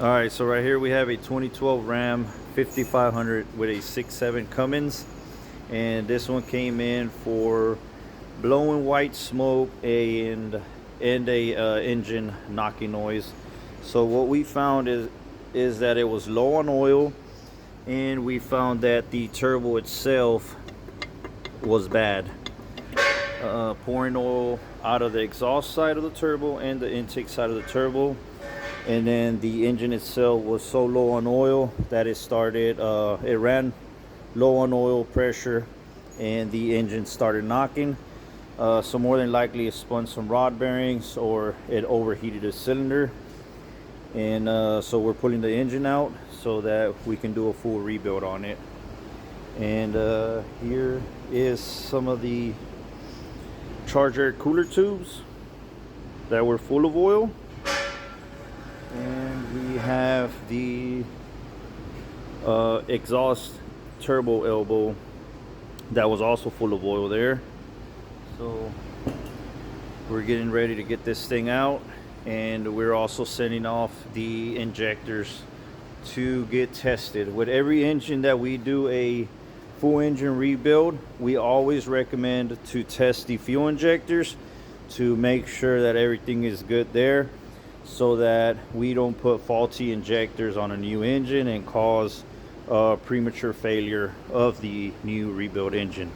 All right, so right here we have a 2012 Ram 5500 with a 6.7 Cummins, and this one came in for blowing white smoke and a engine knocking noise. So what we found is that it was low on oil, and we found that the turbo itself was bad. Pouring oil out of the exhaust side of the turbo and the intake side of the turbo, and then the engine itself was so low on oil that it ran low on oil pressure, and the engine started knocking. So more than likely it spun some rod bearings or it overheated a cylinder, and so we're pulling the engine out so that we can do a full rebuild on it. And here is some of the charger cooler tubes that were full of oil, and we have the exhaust turbo elbow that was also full of oil there. So we're getting ready to get this thing out, and we're also sending off the injectors to get tested. With every engine that we do a full engine rebuild, we always recommend to test the fuel injectors to make sure that everything is good there, so that we don't put faulty injectors on a new engine and cause premature failure of the new rebuild engine.